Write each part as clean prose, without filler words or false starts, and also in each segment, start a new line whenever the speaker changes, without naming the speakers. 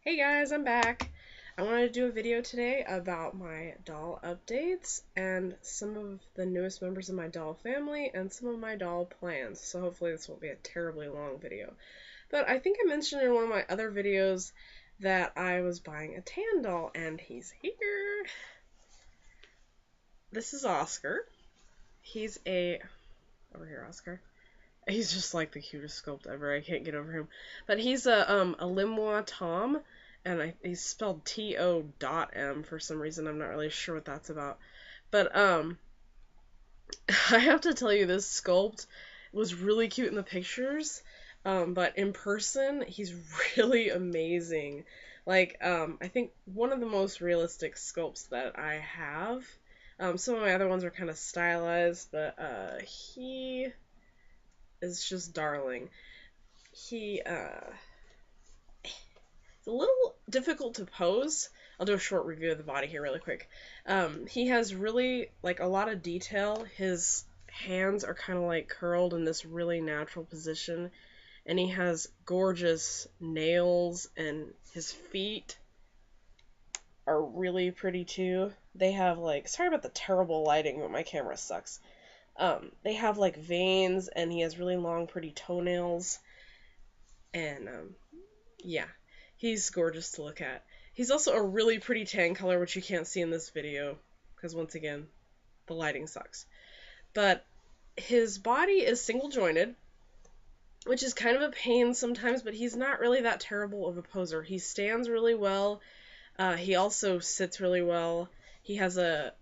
Hey guys, I'm back. I wanted to do a video today about my doll updates and some of the newest members of my doll family and some of my doll plans. So hopefully this won't be a terribly long video. But I think I mentioned in one of my other videos that I was buying a tan doll and he's here. This is Oscar. He's over here, Oscar. He's just like the cutest sculpt ever. I can't get over him. But he's a Limhwa To.m, and he's spelled T.O.M for some reason. I'm not really sure what that's about. But I have to tell you, this sculpt was really cute in the pictures. But in person, he's really amazing. Like, I think one of the most realistic sculpts that I have. Some of my other ones are kind of stylized, but he is just darling. He it's a little difficult to pose. I'll do a short review of the body here really quick. He has really like a lot of detail. His hands are kind of like curled in this really natural position, and he has gorgeous nails, and his feet are really pretty too. They have like, sorry about the terrible lighting, but my camera sucks. They have like veins, and he has really long pretty toenails, and yeah, he's gorgeous to look at. He's also a really pretty tan color, which you can't see in this video, because once again, the lighting sucks. But his body is single jointed, which is kind of a pain sometimes, but he's not really that terrible of a poser. He stands really well. He also sits really well. He has a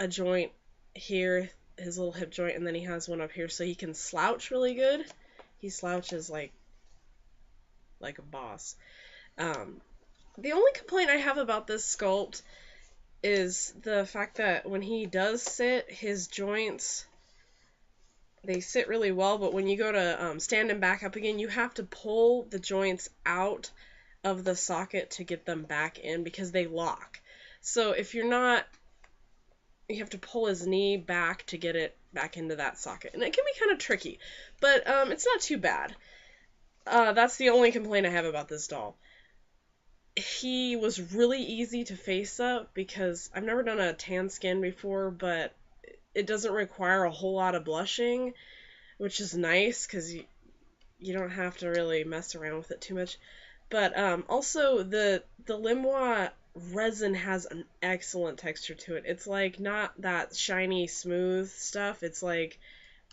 joint here, his little hip joint, and then he has one up here, so he can slouch really good. He slouches like a boss. The only complaint I have about this sculpt is the fact that when he does sit, his joints, they sit really well, but when you go to stand him back up again, you have to pull the joints out of the socket to get them back in because they lock. So if you're not, you have to pull his knee back to get it back into that socket, and it can be kind of tricky, but it's not too bad. That's the only complaint I have about this doll. He was really easy to face up because I've never done a tan skin before, but it doesn't require a whole lot of blushing, which is nice because you don't have to really mess around with it too much. But also the Limhwa resin has an excellent texture to it. It's like not that shiny smooth stuff. It's like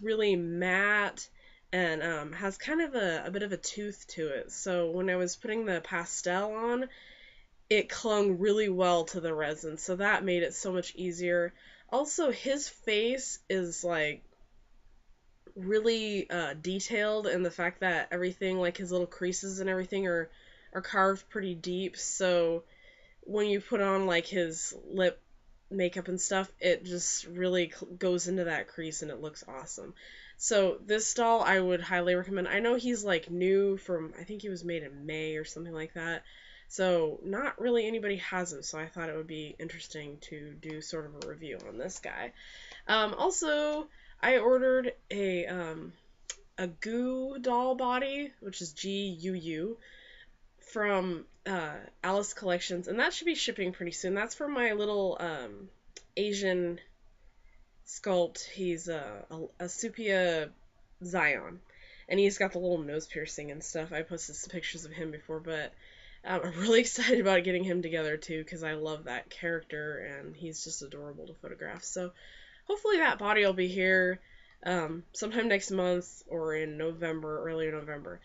really matte and has kind of a bit of a tooth to it. So when I was putting the pastel on, it clung really well to the resin, so that made it so much easier. Also, his face is like really detailed in the fact that everything, like his little creases and everything, are carved pretty deep. So when you put on like his lip makeup and stuff, it just really goes into that crease and it looks awesome. So this doll I would highly recommend. I know he's like new from, I think he was made in May or something like that. So not really anybody has him, so I thought it would be interesting to do sort of a review on this guy. Also, I ordered a goo doll body, which is GUU, from Alice Collections, and that should be shipping pretty soon. That's for my little Asian sculpt. He's a sepia Zion, and he's got the little nose piercing and stuff. I posted some pictures of him before, but I'm really excited about getting him together too because I love that character and he's just adorable to photograph. So hopefully that body will be here sometime next month or in November, early November.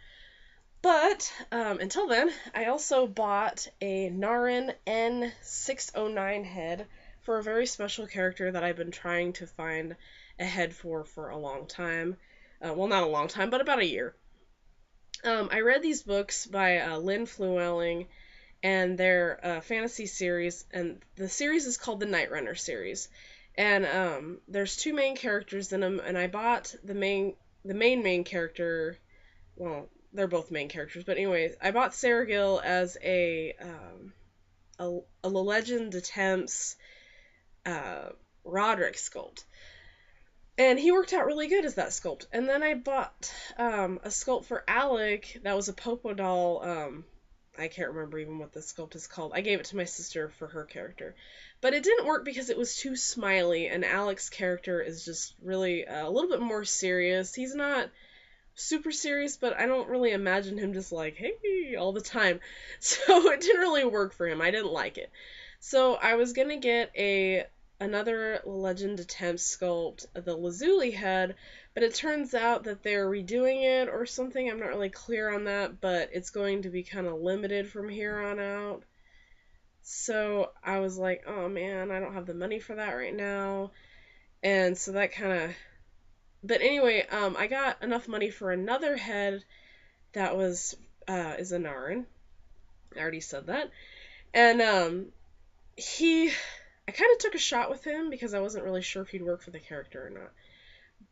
But until then, I also bought a Narin N609 head for a very special character that I've been trying to find a head for a long time. Well, not a long time, but about a year. I read these books by Lynn Fluelling, and they're a fantasy series, and the series is called the Night Runner series. And there's two main characters in them, and I bought the main character. Well, they're both main characters, but anyways, I bought Sarah Gill as a Legend Attempts Roderick sculpt. And he worked out really good as that sculpt. And then I bought a sculpt for Alec that was a Popo doll I can't remember even what the sculpt is called. I gave it to my sister for her character. But it didn't work because it was too smiley, and Alec's character is just really a little bit more serious. He's not super serious, but I don't really imagine him just like, hey, all the time. So it didn't really work for him. I didn't like it. So I was gonna get another Legend attempt sculpt, the Lazuli head, but it turns out that they're redoing it or something. I'm not really clear on that, but it's going to be kind of limited from here on out. So I was like, oh man, I don't have the money for that right now. And so that kind of... But anyway, I got enough money for another head that was, is a Narin. I already said that. And, I kind of took a shot with him because I wasn't really sure if he'd work for the character or not.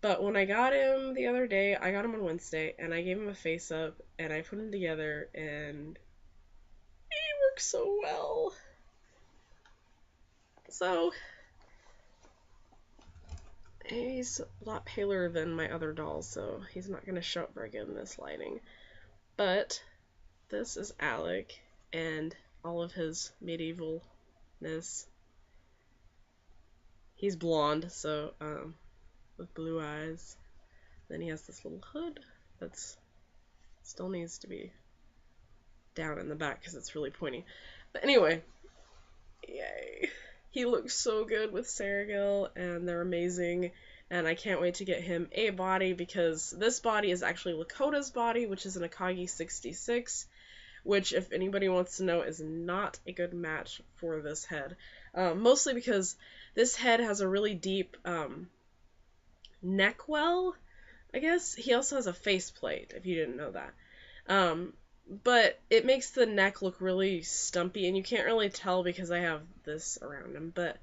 But when I got him the other day, I got him on Wednesday, and I gave him a face up, and I put him together, and he works so well. So, he's a lot paler than my other dolls, so he's not going to show up very good in this lighting. But this is Alec, and all of his medievalness. He's blonde, so, with blue eyes. Then he has this little hood that's still needs to be down in the back because it's really pointy. But anyway, yay. He looks so good with Sergil, and they're amazing, and I can't wait to get him a body because this body is actually Lakota's body, which is an Akagi 66, which, if anybody wants to know, is not a good match for this head. Mostly because this head has a really deep neck well, I guess. He also has a faceplate, if you didn't know that. But it makes the neck look really stumpy, and you can't really tell because I have this around him. But,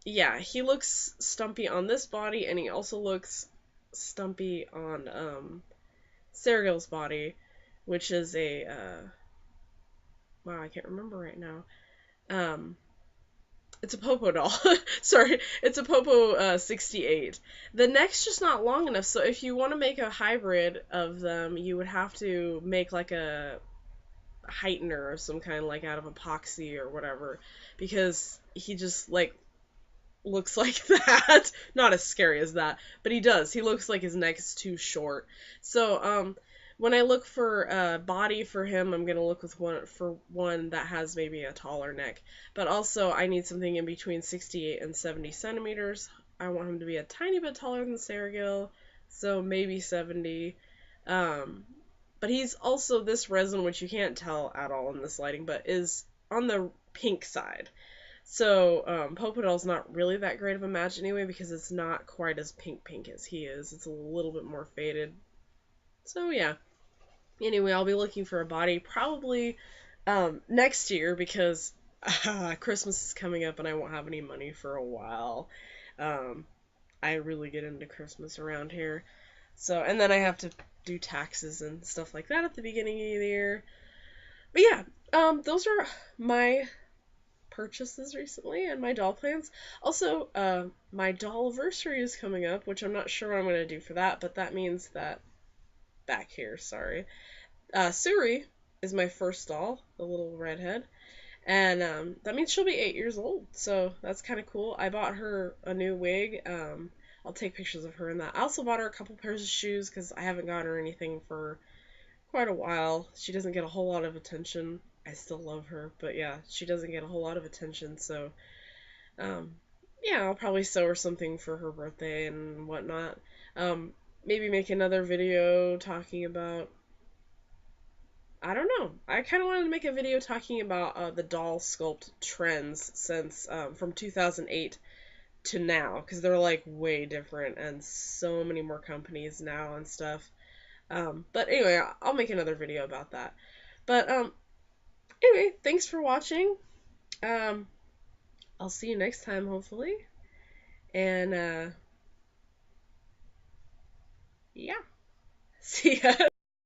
yeah, he looks stumpy on this body, and he also looks stumpy on, Sergil's body, which is a, wow, I can't remember right now. It's a Popo doll. Sorry, it's a Popo 68. The neck's just not long enough, so if you want to make a hybrid of them, you would have to make like a heightener of some kind, like out of epoxy or whatever, because he just like looks like that. Not as scary as that, but he does. He looks like his neck is too short. So, when I look for a body for him, I'm gonna look with one that has maybe a taller neck. But also, I need something in between 68 and 70 centimeters. I want him to be a tiny bit taller than Sergil, so maybe 70. But he's also this resin, which you can't tell at all in this lighting, but is on the pink side. So, Popo Doll's not really that great of a match anyway, because it's not quite as pink as he is. It's a little bit more faded. So, yeah. Anyway, I'll be looking for a body probably next year because Christmas is coming up and I won't have any money for a while. I really get into Christmas around here. So, and then I have to do taxes and stuff like that at the beginning of the year. But yeah, those are my purchases recently and my doll plans. Also, my dollversary is coming up, which I'm not sure what I'm going to do for that, but that means that back here, sorry. Suri is my first doll, the little redhead, and that means she'll be 8 years old, so that's kind of cool. I bought her a new wig. I'll take pictures of her in that. I also bought her a couple pairs of shoes because I haven't gotten her anything for quite a while. She doesn't get a whole lot of attention. I still love her, but yeah, she doesn't get a whole lot of attention, so yeah, I'll probably sew her something for her birthday and whatnot. Maybe make another video talking about, I don't know. I kind of wanted to make a video talking about the doll sculpt trends since from 2008 to now, because they're like way different and so many more companies now and stuff. But anyway, I'll make another video about that. But anyway, thanks for watching. I'll see you next time, hopefully. And yeah. See ya.